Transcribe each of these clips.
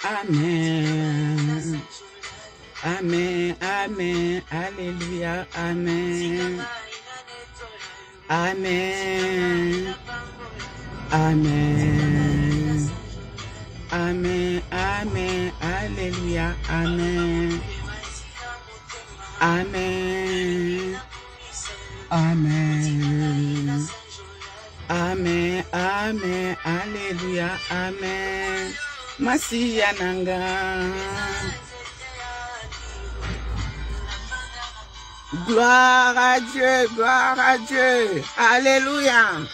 Amen. Amen, amen, alléluia, amen. Amen. Amen. Amen, amen, alléluia, amen. Amen. Amen. Amen, amen, alléluia, amen. Masiya nanga. Gloire à Dieu, gloire à Dieu. Alléluia.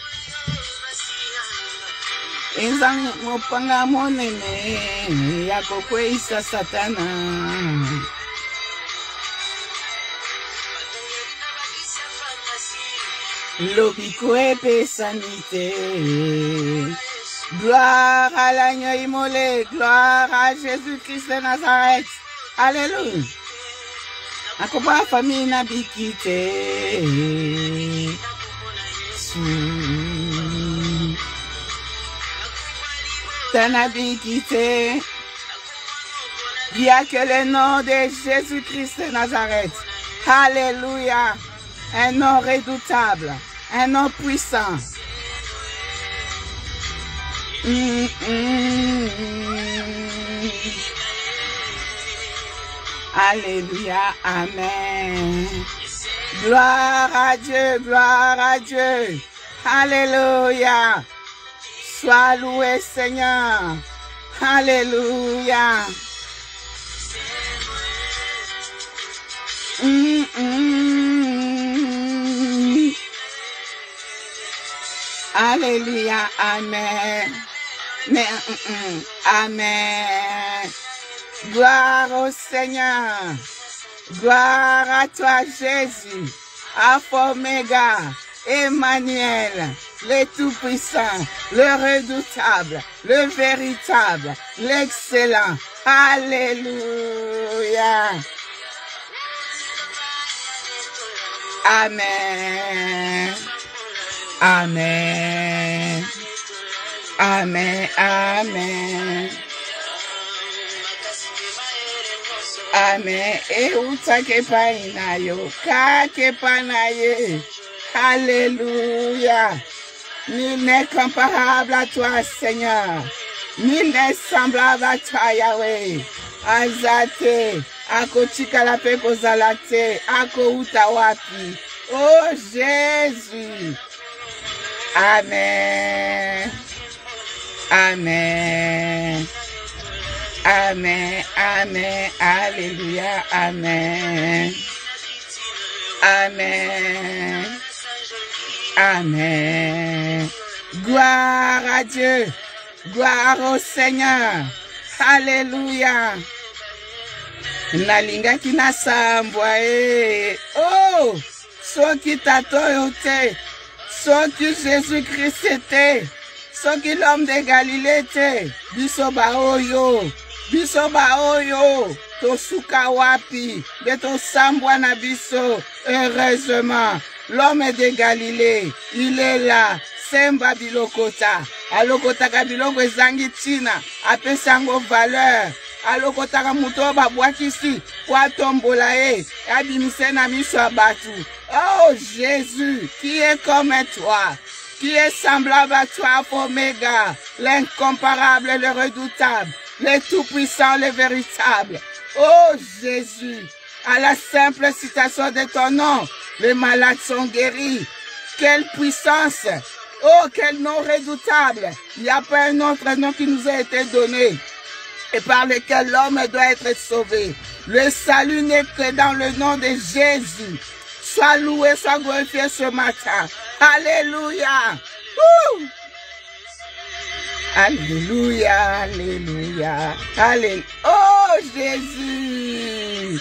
Inzangi mopanga monene ya kokweisa Satana. Lobiko epesanite. Gloire à l'agneau immolé, gloire à Jésus-Christ de Nazareth. Alléluia. Akoba famille na bikite. Tana bikite. Il n'y a que le nom de Jésus-Christ de Nazareth. Alléluia. Un nom redoutable. Un nom puissant. Alléluia, amen. Gloire à Dieu, gloire à Dieu. Alléluia. Sois loué, Seigneur. Alléluia. Alléluia, amen. Amen. Gloire au Seigneur. Gloire à toi, Jésus. Alpha Oméga, Emmanuel, le Tout-Puissant, le Redoutable, le Véritable, l'Excellent. Alléluia. Amen. Amen. Amen. Amen. Amen. Et uta kepa inayo, ka kepa naye. Alléluia. Nul n'est comparable à toi, Seigneur. Nul n'est semblable à toi, Yahweh. Azate, ako chikala pepo zalate, ako utawapi. Oh Jésus. Amen. Amen. Amen. Amen. Alléluia. Amen. Amen. Amen. Gloire à Dieu. Gloire au Seigneur. Alléluia. Nalinga kinasambwa oh, soki tatoyo te, soki Jésus-Christ te, soki l'homme de Galilée te, biso baoyo, tosuka wapi, de to sambwa na biso. Heureusement, l'homme de Galilée, il est là. Semba bilokota, alokotaka biloko ezangi tina, apesango valeur. Alokotaka muto babwakisi, kwa tombola abimise na miso ya batu. Oh Jésus, qui est comme toi, qui est semblable à toi, Oméga, l'incomparable, le redoutable, le tout-puissant, le véritable. Oh Jésus, à la simple citation de ton nom, les malades sont guéris. Quelle puissance! Oh, quel nom redoutable! Il n'y a pas un autre nom qui nous a été donné et par lequel l'homme doit être sauvé. Le salut n'est que dans le nom de Jésus. Sois loué, sois glorifié ce matin. Alléluia! Alléluia, alléluia, alléluia. Oh Jésus!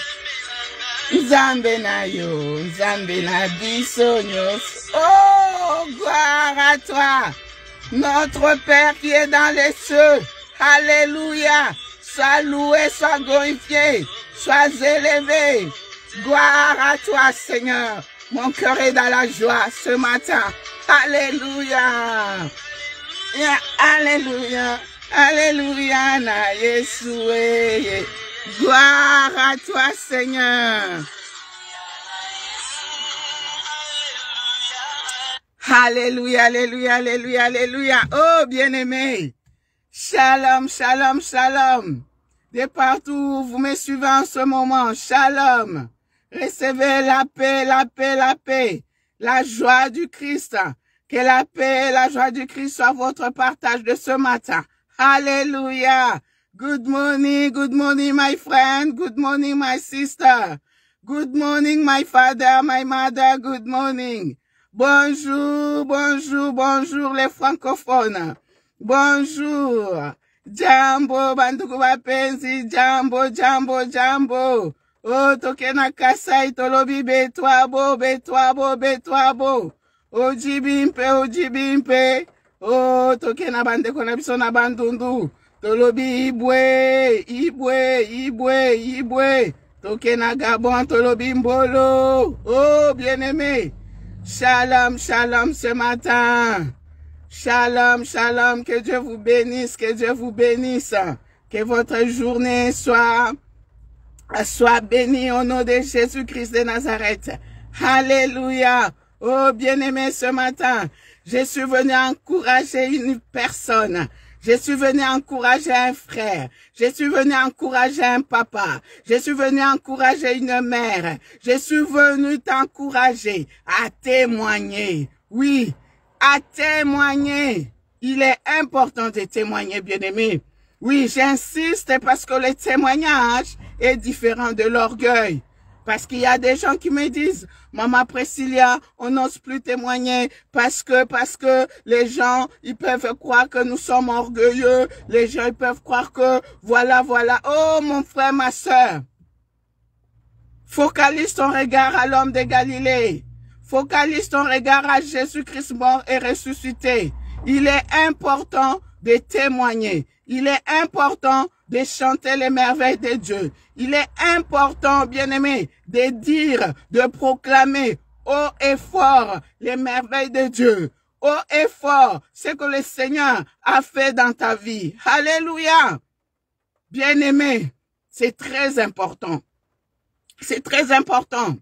Nzambe na yo, Nzambe na biso nyos. Oh, gloire à toi, notre Père qui est dans les cieux. Alléluia. Sois loué, sois glorifié, sois élevé. Gloire à toi, Seigneur. Mon cœur est dans la joie ce matin. Alléluia. Alléluia. Alléluia, na Yeshua. Gloire à toi, Seigneur. Alléluia, alléluia, alléluia, alléluia. Oh, bien-aimé. Shalom, shalom, shalom. De partout, vous me suivez en ce moment. Shalom. Recevez la paix, la paix, la paix. La joie du Christ. Que la paix et la joie du Christ soient votre partage de ce matin. Alléluia. Good morning, my friend. Good morning, my sister. Good morning, my father, my mother. Good morning. Bonjour, bonjour, bonjour les francophones. Bonjour. Jambo, banduku bapenzi, jambo, jambo, jambo. Oh, tokena kasai tolobi betwabo, betwabo, betwabo. Ojibimpe, ojibimpe. Oh, tokena bandeko na biso na bandundu. Tolobi ibwe, ibwe, ibwe, ibwe. Tokena Gabon, tolobi mbolo. Oh, bien-aimé. Shalom, shalom ce matin. Shalom, shalom. Que Dieu vous bénisse, que Dieu vous bénisse. Que votre journée soit bénie au nom de Jésus-Christ de Nazareth. Alléluia. Oh, bien-aimé, ce matin, je suis venu encourager une personne. Je suis venu encourager un frère. Je suis venu encourager un papa. Je suis venu encourager une mère. Je suis venu t'encourager à témoigner. Oui, à témoigner. Il est important de témoigner, bien-aimé. Oui, j'insiste parce que le témoignage est différent de l'orgueil. Parce qu'il y a des gens qui me disent, Maman Priscilla, on n'ose plus témoigner parce que les gens, ils peuvent croire que nous sommes orgueilleux. Les gens, ils peuvent croire que voilà. Oh, mon frère, ma soeur. Focalise ton regard à l'homme de Galilée. Focalise ton regard à Jésus-Christ mort et ressuscité. Il est important de témoigner. Il est important de chanter les merveilles de Dieu. Il est important, bien-aimé, de dire, de proclamer haut et fort les merveilles de Dieu. Haut et fort ce que le Seigneur a fait dans ta vie. Alléluia. Bien-aimé, c'est très important. C'est très important.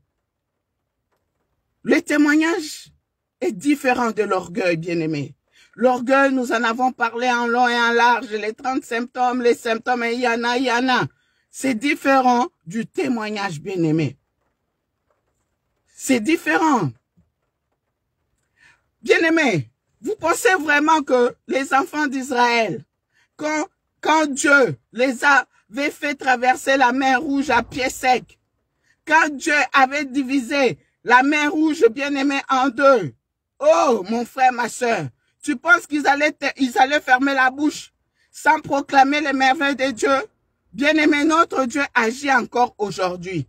Le témoignage est différent de l'orgueil, bien-aimé. L'orgueil, nous en avons parlé en long et en large, les 30 symptômes, les symptômes, et il y en a. C'est différent du témoignage, bien-aimé. C'est différent. Bien-aimé, vous pensez vraiment que les enfants d'Israël, quand Dieu les avait fait traverser la mer Rouge à pied sec, quand Dieu avait divisé la mer Rouge, bien-aimé, en deux, oh, mon frère, ma soeur, tu penses qu'ils allaient fermer la bouche sans proclamer les merveilles de Dieu? Bien-aimé, notre Dieu agit encore aujourd'hui.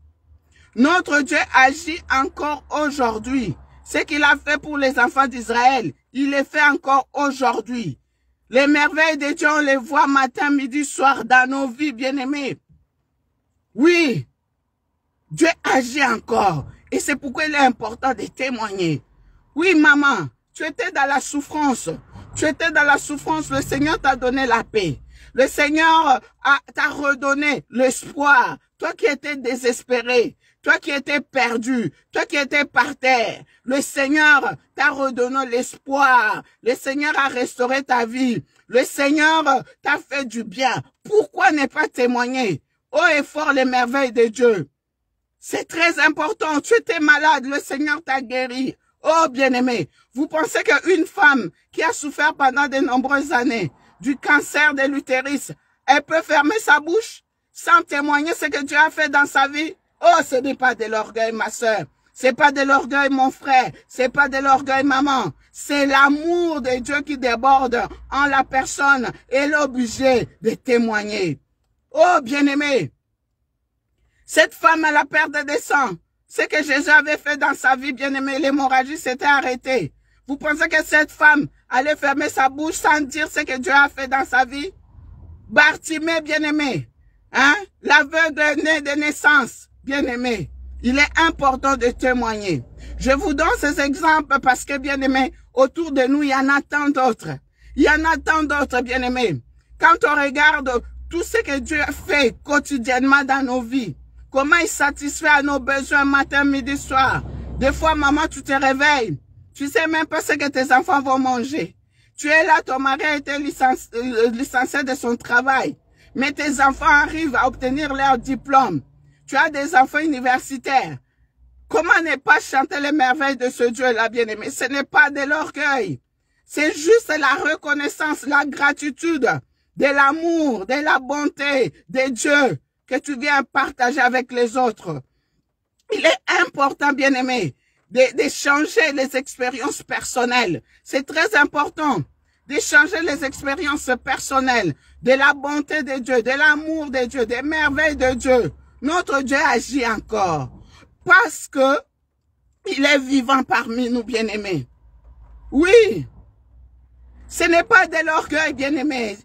Notre Dieu agit encore aujourd'hui. Ce qu'il a fait pour les enfants d'Israël, il les fait encore aujourd'hui. Les merveilles de Dieu, on les voit matin, midi, soir dans nos vies, bien-aimés. Oui, Dieu agit encore. Et c'est pourquoi il est important de témoigner. Oui, maman. Tu étais dans la souffrance. Tu étais dans la souffrance. Le Seigneur t'a donné la paix. Le Seigneur t'a redonné l'espoir. Toi qui étais désespéré. Toi qui étais perdu. Toi qui étais par terre. Le Seigneur t'a redonné l'espoir. Le Seigneur a restauré ta vie. Le Seigneur t'a fait du bien. Pourquoi ne pas témoigner haut et fort les merveilles de Dieu? C'est très important. Tu étais malade. Le Seigneur t'a guéri. Oh, bien-aimé, vous pensez qu'une femme qui a souffert pendant de nombreuses années du cancer de l'utérus, elle peut fermer sa bouche sans témoigner ce que Dieu a fait dans sa vie? Oh, ce n'est pas de l'orgueil, ma soeur. C'est pas de l'orgueil, mon frère. C'est pas de l'orgueil, maman. C'est l'amour de Dieu qui déborde en la personne et l'obligé de témoigner. Oh, bien-aimé, cette femme a la perte de sang. Ce que Jésus avait fait dans sa vie, bien-aimé, l'hémorragie s'était arrêtée. Vous pensez que cette femme allait fermer sa bouche sans dire ce que Dieu a fait dans sa vie? Bartimée, bien-aimé, hein? L'aveugle né de naissance, bien-aimé, il est important de témoigner. Je vous donne ces exemples parce que, bien-aimé, autour de nous, il y en a tant d'autres. Il y en a tant d'autres, bien-aimés. Quand on regarde tout ce que Dieu fait quotidiennement dans nos vies, comment il satisfait à nos besoins matin, midi, soir. Des fois, maman, tu te réveilles. Tu sais même pas ce que tes enfants vont manger. Tu es là, ton mari a été licencié de son travail. Mais tes enfants arrivent à obtenir leur diplôme. Tu as des enfants universitaires. Comment ne pas chanter les merveilles de ce Dieu-là, bien-aimé? Ce n'est pas de l'orgueil. C'est juste la reconnaissance, la gratitude, de l'amour, de la bonté de Dieu que tu viens partager avec les autres. Il est important, bien-aimé, d'échanger les expériences personnelles. C'est très important d'échanger les expériences personnelles, de la bonté de Dieu, de l'amour de Dieu, des merveilles de Dieu. Notre Dieu agit encore parce que il est vivant parmi nous, bien-aimés. Oui, ce n'est pas de l'orgueil, bien-aimé.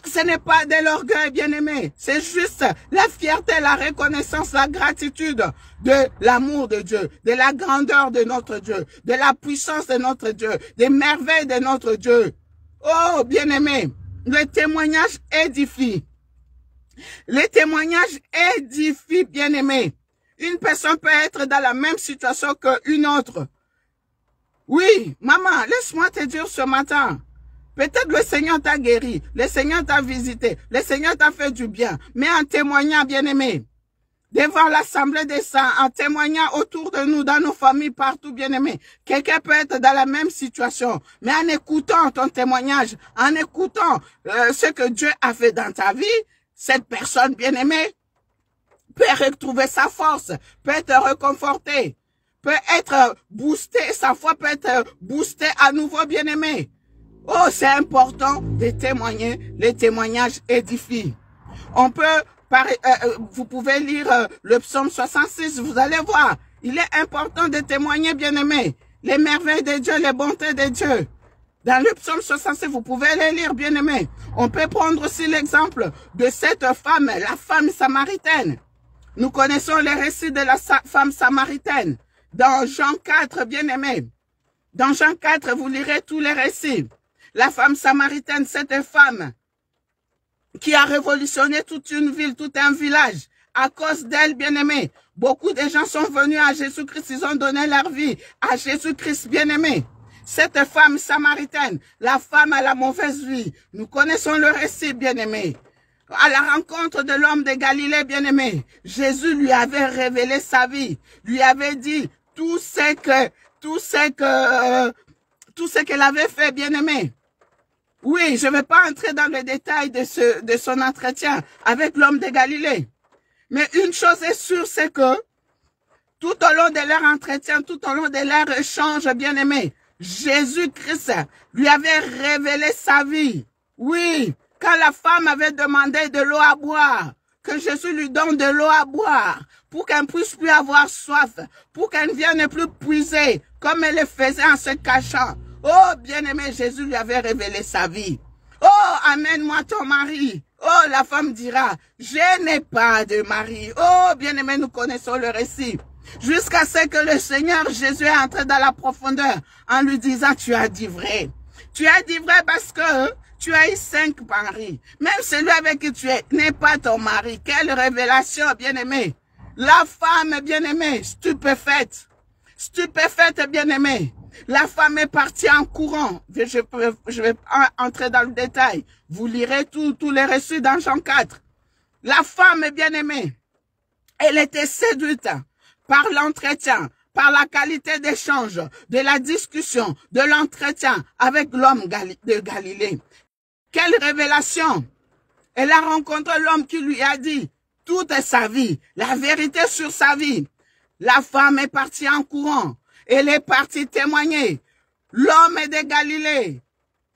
Ce n'est pas de l'orgueil, bien-aimé. C'est juste la fierté, la reconnaissance, la gratitude de l'amour de Dieu, de la grandeur de notre Dieu, de la puissance de notre Dieu, des merveilles de notre Dieu. Oh, bien-aimé, le témoignage édifie. Le témoignage édifie, bien-aimé. Une personne peut être dans la même situation qu'une autre. Oui, maman, laisse-moi te dire ce matin. Peut-être le Seigneur t'a guéri, le Seigneur t'a visité, le Seigneur t'a fait du bien. Mais en témoignant, bien-aimé, devant l'Assemblée des saints, en témoignant autour de nous, dans nos familles, partout, bien-aimé, quelqu'un peut être dans la même situation. Mais en écoutant ton témoignage, en écoutant ce que Dieu a fait dans ta vie, cette personne, bien-aimée, peut retrouver sa force, peut être réconfortée, peut être boostée, sa foi peut être boostée à nouveau, bien-aimé. Oh, c'est important de témoigner, les témoignages édifient. On peut, vous pouvez lire le psaume 66, vous allez voir, il est important de témoigner, bien-aimé, les merveilles de Dieu, les bontés de Dieu. Dans le psaume 66, vous pouvez les lire, bien-aimé. On peut prendre aussi l'exemple de cette femme, la femme samaritaine. Nous connaissons les récits de la femme samaritaine. Dans Jean 4, bien-aimé. Dans Jean 4, vous lirez tous les récits. La femme samaritaine, cette femme qui a révolutionné toute une ville, tout un village. À cause d'elle, bien-aimé, beaucoup de gens sont venus à Jésus-Christ, ils ont donné leur vie à Jésus-Christ, bien-aimé. Cette femme samaritaine, la femme à la mauvaise vie, nous connaissons le récit, bien-aimé. À la rencontre de l'homme de Galilée, bien-aimé, Jésus lui avait révélé sa vie, lui avait dit tout ce qu'elle avait fait, bien-aimé. Oui, je ne vais pas entrer dans le détail de son entretien avec l'homme de Galilée. Mais une chose est sûre, c'est que tout au long de leur entretien, tout au long de leur échange, bien-aimé, Jésus-Christ lui avait révélé sa vie. Oui, quand la femme avait demandé de l'eau à boire, que Jésus lui donne de l'eau à boire, pour qu'elle ne puisse plus avoir soif, pour qu'elle ne vienne plus puiser, comme elle le faisait en se cachant. Oh, bien-aimé, Jésus lui avait révélé sa vie. Oh, amène-moi ton mari. Oh, la femme dira, je n'ai pas de mari. Oh, bien-aimé, nous connaissons le récit. Jusqu'à ce que le Seigneur Jésus est entré dans la profondeur en lui disant, tu as dit vrai. Tu as dit vrai parce que tu as eu 5 maris. Même celui avec qui tu es n'est pas ton mari. Quelle révélation, bien-aimé. La femme, bien-aimée, stupéfaite. Stupéfaite, bien-aimée. La femme est partie en courant. Je vais entrer dans le détail. Vous lirez tous les récits dans Jean 4. La femme, bien-aimée, elle était séduite par l'entretien, par la qualité d'échange, de la discussion, de l'entretien avec l'homme de Galilée. Quelle révélation! Elle a rencontré l'homme qui lui a dit toute sa vie, la vérité sur sa vie. La femme est partie en courant. Elle est partie témoigner. L'homme est de Galilée.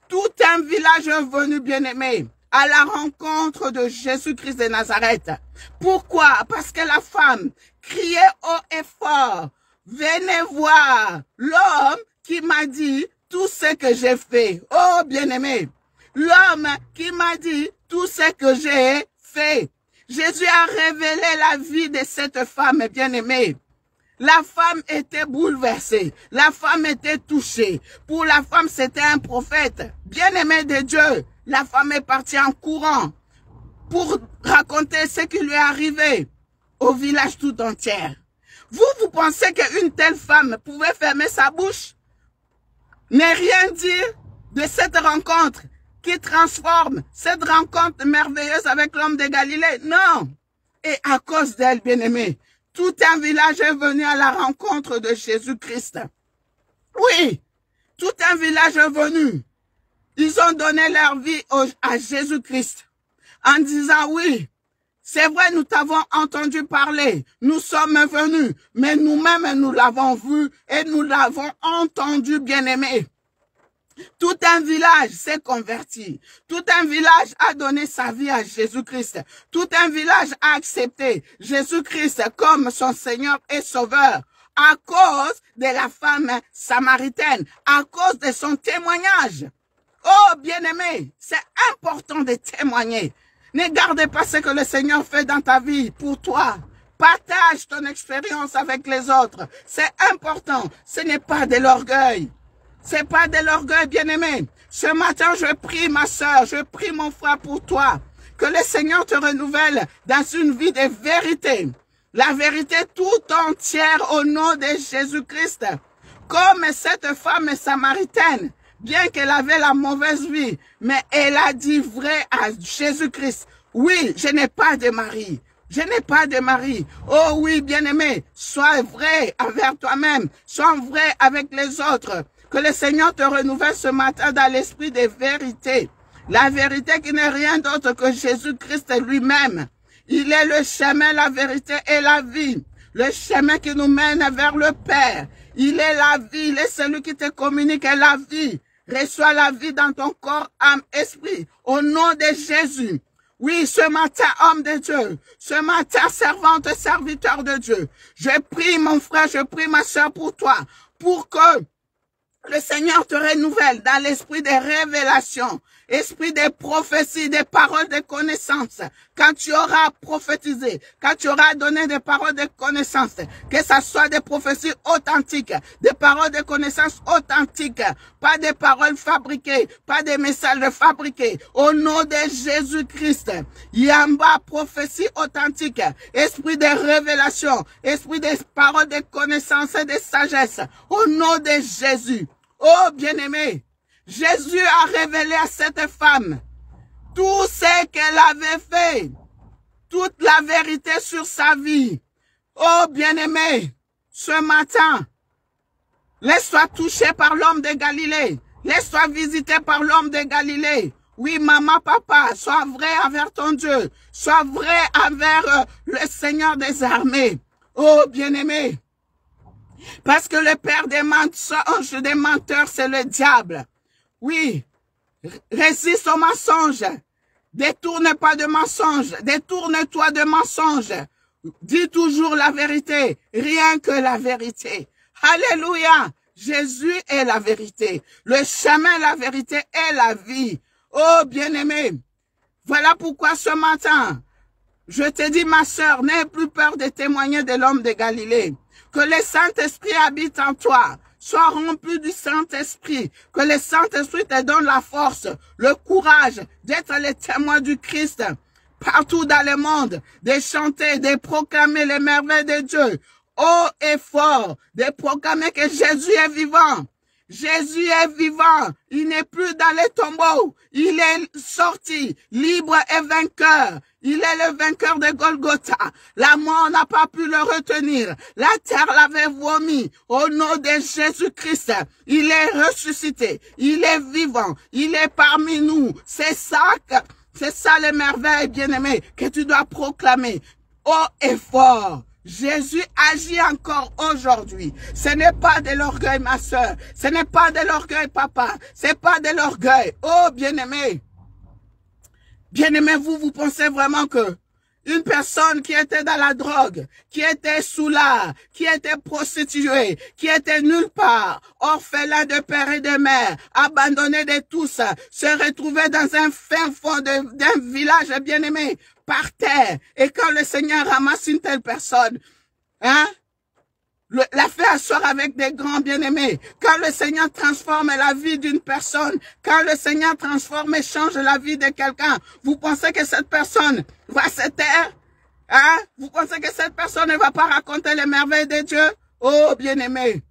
Tout un village est venu, bien-aimé, à la rencontre de Jésus-Christ de Nazareth. Pourquoi? Parce que la femme criait haut et fort. Venez voir l'homme qui m'a dit tout ce que j'ai fait. Oh, bien-aimé. L'homme qui m'a dit tout ce que j'ai fait. Jésus a révélé la vie de cette femme bien-aimée. La femme était bouleversée. La femme était touchée. Pour la femme, c'était un prophète. Bien-aimé de Dieu. La femme est partie en courant pour raconter ce qui lui est arrivé au village tout entier. Vous pensez qu'une telle femme pouvait fermer sa bouche? Ne rien dire de cette rencontre qui transforme, cette rencontre merveilleuse avec l'homme de Galilée? Non. Et à cause d'elle, bien-aimée, tout un village est venu à la rencontre de Jésus-Christ. Oui, tout un village est venu. Ils ont donné leur vie à Jésus-Christ en disant oui, c'est vrai, nous t'avons entendu parler, nous sommes venus, mais nous-mêmes nous l'avons vu et nous l'avons entendu, bien-aimé. Tout un village s'est converti. Tout un village a donné sa vie à Jésus-Christ. Tout un village a accepté Jésus-Christ comme son Seigneur et Sauveur à cause de la femme samaritaine, à cause de son témoignage. Oh, bien-aimé, c'est important de témoigner. Ne gardez pas ce que le Seigneur fait dans ta vie pour toi. Partage ton expérience avec les autres. C'est important. Ce n'est pas de l'orgueil. C'est pas de l'orgueil, bien-aimé. Ce matin, je prie ma soeur, je prie mon frère pour toi. Que le Seigneur te renouvelle dans une vie de vérité. La vérité tout entière au nom de Jésus-Christ. Comme cette femme samaritaine, bien qu'elle avait la mauvaise vie, mais elle a dit vrai à Jésus-Christ. Oui, je n'ai pas de mari. Je n'ai pas de mari. Oh oui, bien-aimé, sois vrai envers toi-même. Sois vrai avec les autres. Que le Seigneur te renouvelle ce matin dans l'esprit de vérité. La vérité qui n'est rien d'autre que Jésus-Christ lui-même. Il est le chemin, la vérité et la vie. Le chemin qui nous mène vers le Père. Il est la vie, il est celui qui te communique la vie. Reçois la vie dans ton corps, âme, esprit. Au nom de Jésus. Oui, ce matin, homme de Dieu. Ce matin, servante, serviteur de Dieu. Je prie mon frère, je prie ma soeur pour toi. Pour que le Seigneur te renouvelle dans l'esprit des révélations, esprit des prophéties, des paroles de connaissance. Quand tu auras prophétisé, quand tu auras donné des paroles de connaissance, que ce soit des prophéties authentiques, des paroles de connaissance authentiques, pas des paroles fabriquées, pas des messages fabriqués. Au nom de Jésus-Christ, Yamba, prophétie authentique, esprit de révélation, esprit des paroles de connaissance et de sagesse. Au nom de Jésus. Oh, bien-aimé, Jésus a révélé à cette femme tout ce qu'elle avait fait, toute la vérité sur sa vie. Oh, bien-aimé, ce matin, laisse-toi toucher par l'homme de Galilée. Laisse-toi visiter par l'homme de Galilée. Oui, maman, papa, sois vrai envers ton Dieu. Sois vrai envers le Seigneur des armées. Oh, bien-aimé, parce que le père des menteurs, c'est le diable. Oui, résiste au mensonge. Détourne pas de mensonge. Détourne-toi de mensonge. Dis toujours la vérité. Rien que la vérité. Alléluia. Jésus est la vérité. Le chemin, la vérité est la vie. Oh, bien-aimé. Voilà pourquoi ce matin, je te dis, ma sœur, n'aie plus peur de témoigner de l'homme de Galilée. Que le Saint-Esprit habite en toi. Sois rempli du Saint-Esprit. Que le Saint-Esprit te donne la force, le courage d'être le témoin du Christ partout dans le monde, de chanter, de proclamer les merveilles de Dieu. Haut et fort, de proclamer que Jésus est vivant. Jésus est vivant. Il n'est plus dans les tombeaux. Il est sorti, libre et vainqueur. Il est le vainqueur de Golgotha. La mort n'a pas pu le retenir. La terre l'avait vomi. Au nom de Jésus-Christ, il est ressuscité. Il est vivant. Il est parmi nous. C'est ça les merveilles, bien-aimés, que tu dois proclamer haut et fort. Jésus agit encore aujourd'hui. Ce n'est pas de l'orgueil, ma soeur. Ce n'est pas de l'orgueil, papa. C'est pas de l'orgueil. Oh, bien-aimé. Bien-aimé, vous pensez vraiment que une personne qui était dans la drogue, qui était sous l'art, qui était prostituée, qui était nulle part, orphelin de père et de mère, abandonné de tous, se retrouvait dans un fin fond d'un village bien-aimé, par terre. Et quand le Seigneur ramasse une telle personne, hein, la fait asseoir avec des grands bien-aimés. Quand le Seigneur transforme la vie d'une personne, quand le Seigneur transforme et change la vie de quelqu'un, vous pensez que cette personne va se taire? Hein? Vous pensez que cette personne ne va pas raconter les merveilles de Dieu? Oh, bien-aimé,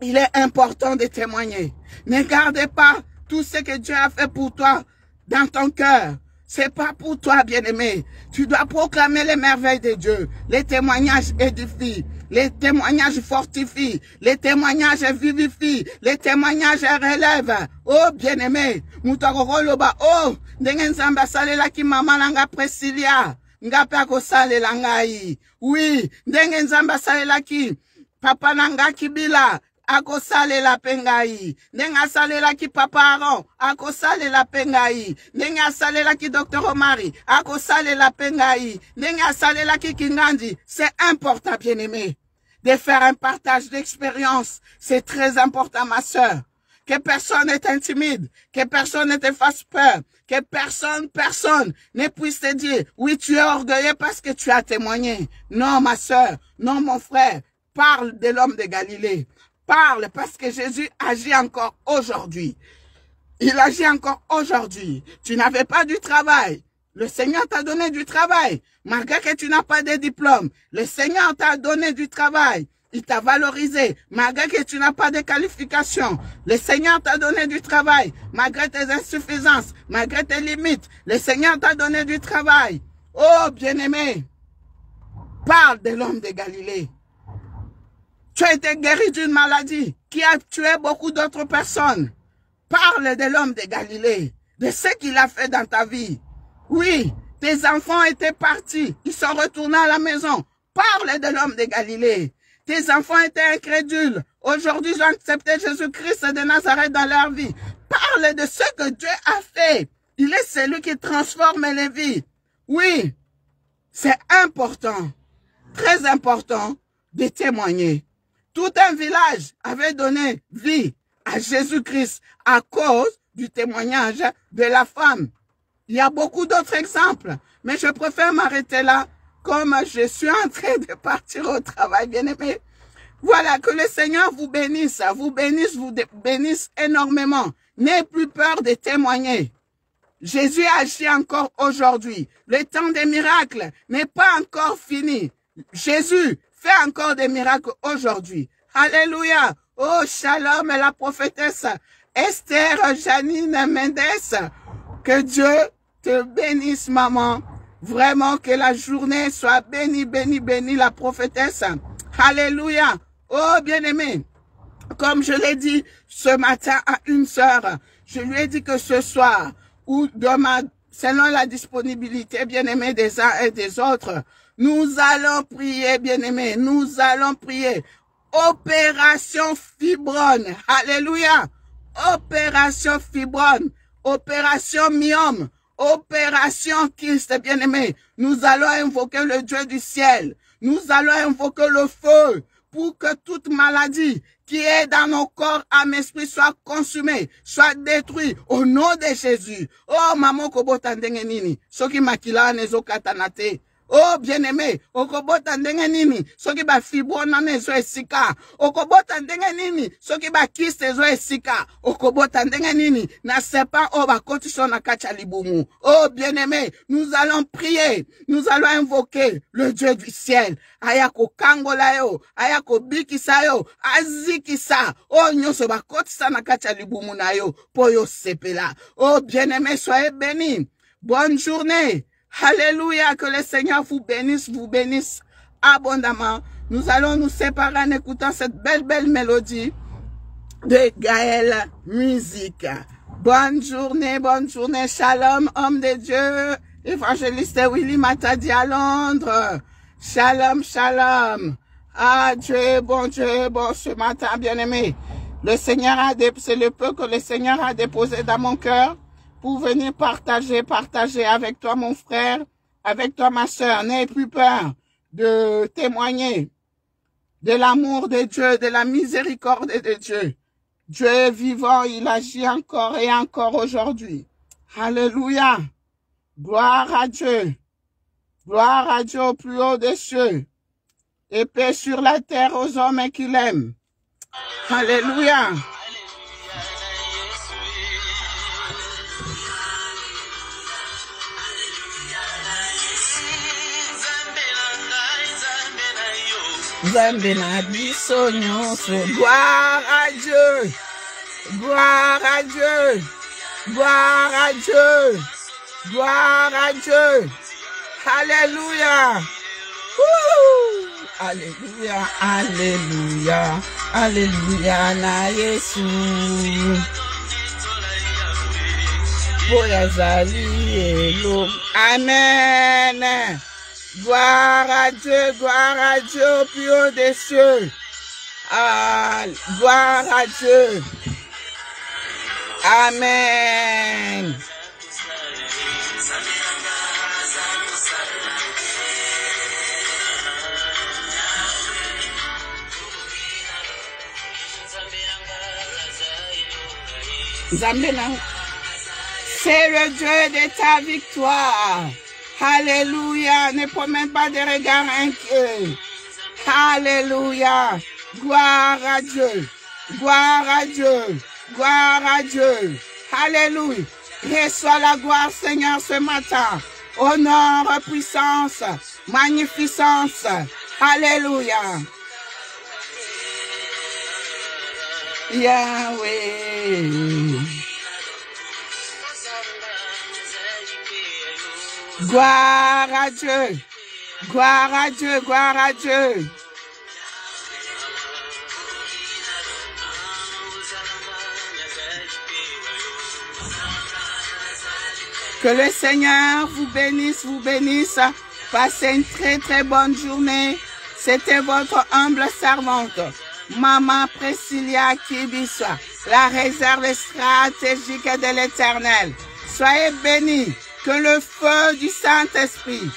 il est important de témoigner. Ne gardez pas tout ce que Dieu a fait pour toi dans ton cœur. C'est pas pour toi, bien-aimé. Tu dois proclamer les merveilles de Dieu. Les témoignages édifient. Les témoignages fortifient. Les témoignages vivifient. Les témoignages relèvent. Oh, bien-aimé. Mutakokoloba. Oh, ndenge nzambe asalela ki mama nanga Priscilla. Nga pe akosalela ngai. Oui, ndenge nzambe asalela ki papa nanga Kibila. Akosalela pengai. Nenga salela ki papa Aaron. Akosalela pengai. Nenga salela ki Dr. Omari. Akosalela pengai. Nenga salela ki Kingandi. C'est important, bien-aimé, de faire un partage d'expérience. C'est très important, ma sœur. Que personne n'est intimide. Que personne ne te fasse peur. Que personne ne puisse te dire, oui, tu es orgueilleux parce que tu as témoigné. Non, ma sœur. Non, mon frère. Parle de l'homme de Galilée. Parle parce que Jésus agit encore aujourd'hui. Il agit encore aujourd'hui. Tu n'avais pas du travail. Le Seigneur t'a donné du travail. Malgré que tu n'as pas de diplôme, le Seigneur t'a donné du travail. Il t'a valorisé. Malgré que tu n'as pas de qualification, le Seigneur t'a donné du travail. Malgré tes insuffisances, malgré tes limites, le Seigneur t'a donné du travail. Oh, bien-aimé, parle de l'homme de Galilée. Tu as été guéri d'une maladie qui a tué beaucoup d'autres personnes. Parle de l'homme de Galilée, de ce qu'il a fait dans ta vie. Oui, tes enfants étaient partis, ils sont retournés à la maison. Parle de l'homme de Galilée. Tes enfants étaient incrédules. Aujourd'hui, ils ont accepté Jésus-Christ de Nazareth dans leur vie. Parle de ce que Dieu a fait. Il est celui qui transforme les vies. Oui, c'est important, très important de témoigner. Tout un village avait donné vie à Jésus-Christ à cause du témoignage de la femme. Il y a beaucoup d'autres exemples, mais je préfère m'arrêter là, comme je suis en train de partir au travail, bien-aimé. Voilà, que le Seigneur vous bénisse énormément. N'ayez plus peur de témoigner. Jésus agit encore aujourd'hui. Le temps des miracles n'est pas encore fini. Jésus fait encore des miracles aujourd'hui. Alléluia. Oh, shalom, la prophétesse Esther Janine Mendes. Que Dieu te bénisse, maman. Vraiment, que la journée soit bénie, bénie, bénie, la prophétesse. Alléluia. Oh, bien-aimé. Comme je l'ai dit ce matin à une sœur, je lui ai dit que ce soir ou demain, selon la disponibilité, bien-aimé, des uns et des autres, nous allons prier, bien-aimé, nous allons prier. Opération Fibrone. Alléluia. Opération Fibrone. Opération Myome. Opération Kyste, bien-aimé. Nous allons invoquer le Dieu du ciel. Nous allons invoquer le feu pour que toute maladie qui est dans nos corps, âme, esprit, soit consumée, soit détruite au nom de Jésus. Oh, maman, kobota ndenge nini. Soki makila nezo katanate. Oh, bien-aimé, okobota ndenge nini, soki ba fibrone nezo esika. Okobota ndenge nini, soki ba kyste ezo esika. Okobota ndenge nini, na sepa o ba kotiso na kacha libumu. Oh, bien-aimé, nous allons prier, nous allons invoquer le Dieu du ciel. Ayako kangola yo, ayako bikisa yo, azikisa. Oh, nyonso ba kotisa na kacha libumu na yo, po yo sepela. Oh, bien-aimé, soyez bénis. Bonne journée. Alléluia, que le Seigneur vous bénisse abondamment. Nous allons nous séparer en écoutant cette belle mélodie de Gaël Musique. Bonne journée, shalom, homme de Dieu, évangéliste Willy Matadi à Londres. Shalom, shalom. Ah, Dieu bon ce matin, bien-aimé. Le Seigneur c'est le peu que le Seigneur a déposé dans mon cœur pour venir partager avec toi, mon frère, avec toi, ma sœur. N'ayez plus peur de témoigner de l'amour de Dieu, de la miséricorde de Dieu. Dieu est vivant, il agit encore et encore aujourd'hui. Alléluia. Gloire à Dieu. Gloire à Dieu au plus haut des cieux. et paix sur la terre aux hommes qui l'aiment. Alléluia. Nzambe na biso nyonso. Gloire à Dieu. Gloire à Dieu. Gloire à Dieu. Gloire à Dieu. Alléluia. Alléluia. Alléluia. Alléluia na Yesu. Boyazali elo. Amen. Gloire à Dieu, gloire à Dieu au plus haut des cieux. Gloire à Dieu. Amen. C'est le Dieu de ta victoire. Alléluia. Ne promène pas de regards inquiets. Alléluia. Gloire à Dieu. Gloire à Dieu. Gloire à Dieu. Alléluia. Reçois la gloire, Seigneur, ce matin. Honneur, puissance, magnificence. Alléluia. Yahweh. Gloire à Dieu. Gloire à Dieu. Gloire à Dieu. Que le Seigneur vous bénisse, vous bénisse. Passez une très bonne journée. C'était votre humble servante, Maman Priscilla Kibiswa, la réserve stratégique de l'Éternel. Soyez bénis. Que le feu du Saint-Esprit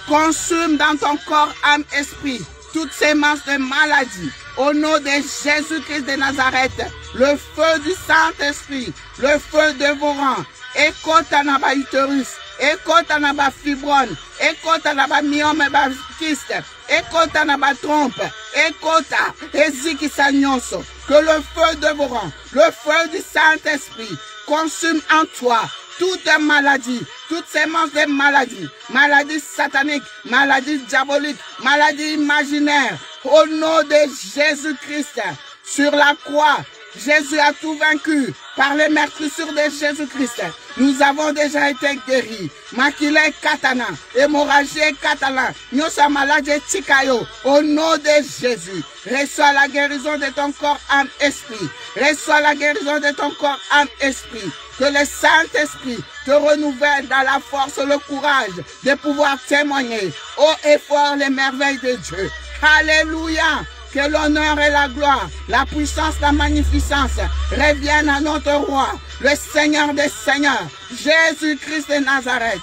consume dans ton corps, âme, esprit, toutes ces masses de maladies. Au nom de Jésus-Christ de Nazareth, le feu du Saint-Esprit, le feu dévorant, écoute naba utérus, écoute naba fibrone, écoute naba myome ba kyste, écoute naba trompe, écoute ezikisa nyonso. Que le feu dévorant, le feu du Saint-Esprit consume en toi toute maladie, toutes ces manches de maladies, maladies sataniques, maladies diaboliques, maladies imaginaires. Au nom de Jésus-Christ, sur la croix, Jésus a tout vaincu. Par les meurtrissures de Jésus-Christ, nous avons déjà été guéris. Makile katana, hémorragie katana, nyosa maladie tikayo. Au nom de Jésus, reçois la guérison de ton corps, âme, esprit. Reçois la guérison de ton corps, âme, esprit. Que le Saint-Esprit te renouvelle dans la force, le courage de pouvoir témoigner haut et fort les merveilles de Dieu. Alléluia. Que l'honneur et la gloire, la puissance, la magnificence reviennent à notre roi, le Seigneur des Seigneurs, Jésus-Christ de Nazareth.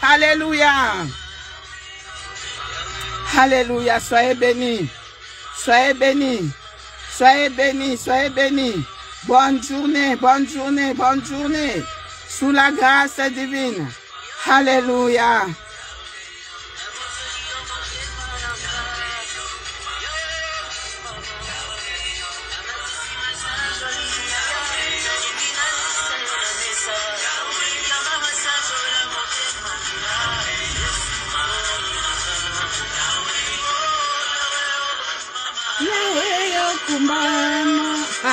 Alléluia. Alléluia. Soyez bénis. Soyez bénis. Soyez bénis. Soyez bénis. Bonne journée, bonne journée, bonne journée. Sous la grâce divine. Alléluia.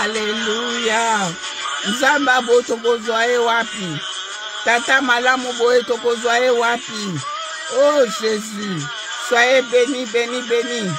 Alléluia. Nzamba bo tokozwaye wapi? Tata malamu boye tokozwaye wapi? Oh Jésus, soyez béni, béni, béni.